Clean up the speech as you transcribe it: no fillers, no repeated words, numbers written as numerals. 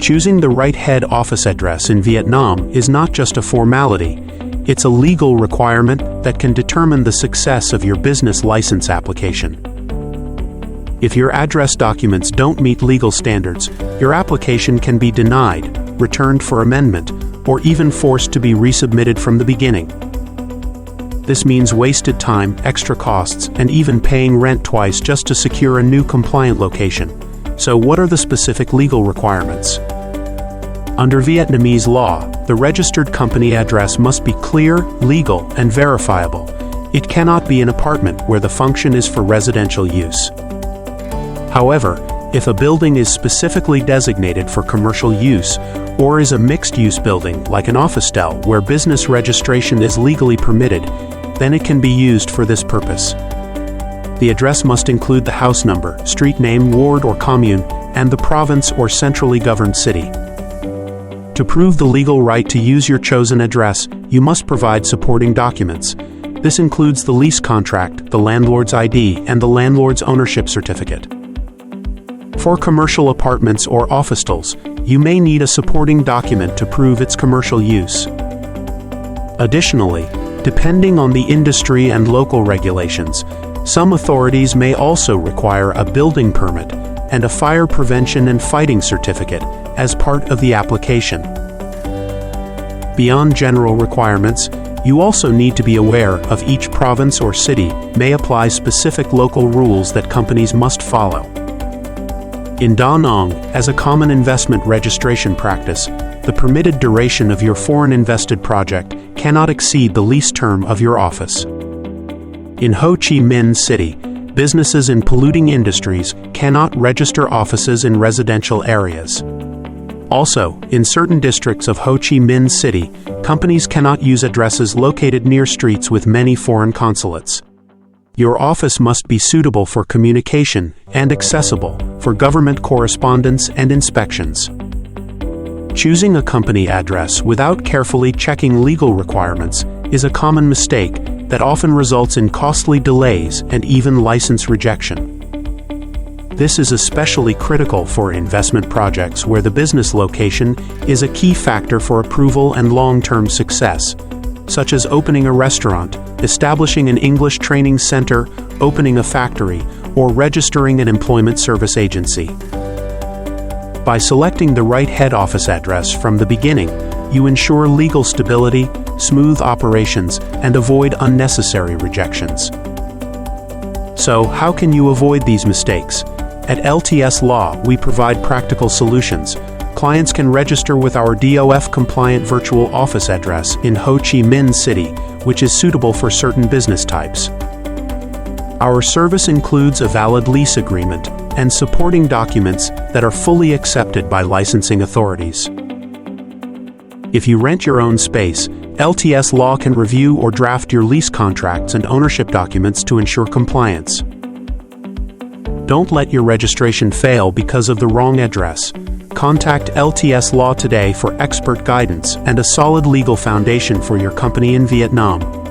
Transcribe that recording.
Choosing the right head office address in Vietnam is not just a formality, it's a legal requirement that can determine the success of your business license application. If your address documents don't meet legal standards, your application can be denied, returned for amendment, or even forced to be resubmitted from the beginning. This means wasted time, extra costs, and even paying rent twice just to secure a new compliant location. So what are the specific legal requirements? Under Vietnamese law, the registered company address must be clear, legal, and verifiable. It cannot be an apartment where the function is for residential use. However, if a building is specifically designated for commercial use, or is a mixed-use building like an officetelle where business registration is legally permitted, then it can be used for this purpose. The address must include the house number, street name, ward or commune, and the province or centrally governed city. To prove the legal right to use your chosen address, you must provide supporting documents. This includes the lease contract, the landlord's ID, and the landlord's ownership certificate. For commercial apartments or officetelles, you may need a supporting document to prove its commercial use. Additionally, depending on the industry and local regulations, some authorities may also require a building permit and a fire prevention and fighting certificate as part of the application. Beyond general requirements, you also need to be aware of each province or city may apply specific local rules that companies must follow. In Da Nang, as a common investment registration practice, the permitted duration of your foreign invested project cannot exceed the lease term of your office. In Ho Chi Minh City, businesses in polluting industries cannot register offices in residential areas. Also, in certain districts of Ho Chi Minh City, companies cannot use addresses located near streets with many foreign consulates. Your office must be suitable for communication and accessible for government correspondence and inspections. Choosing a company address without carefully checking legal requirements is a common mistake that often results in costly delays and even license rejection. This is especially critical for investment projects where the business location is a key factor for approval and long-term success, such as opening a restaurant, establishing an English training center, opening a factory, or registering an employment service agency. By selecting the right head office address from the beginning, you ensure legal stability, smooth operations, and avoid unnecessary rejections. So, how can you avoid these mistakes? At LTS Law, we provide practical solutions. Clients can register with our DoF-compliant virtual office address in Ho Chi Minh City, which is suitable for certain business types. Our service includes a valid lease agreement and supporting documents that are fully accepted by licensing authorities. If you rent your own space, LTS Law can review or draft your lease contracts and ownership documents to ensure compliance. Don't let your registration fail because of the wrong address. Contact LTS Law today for expert guidance and a solid legal foundation for your company in Vietnam.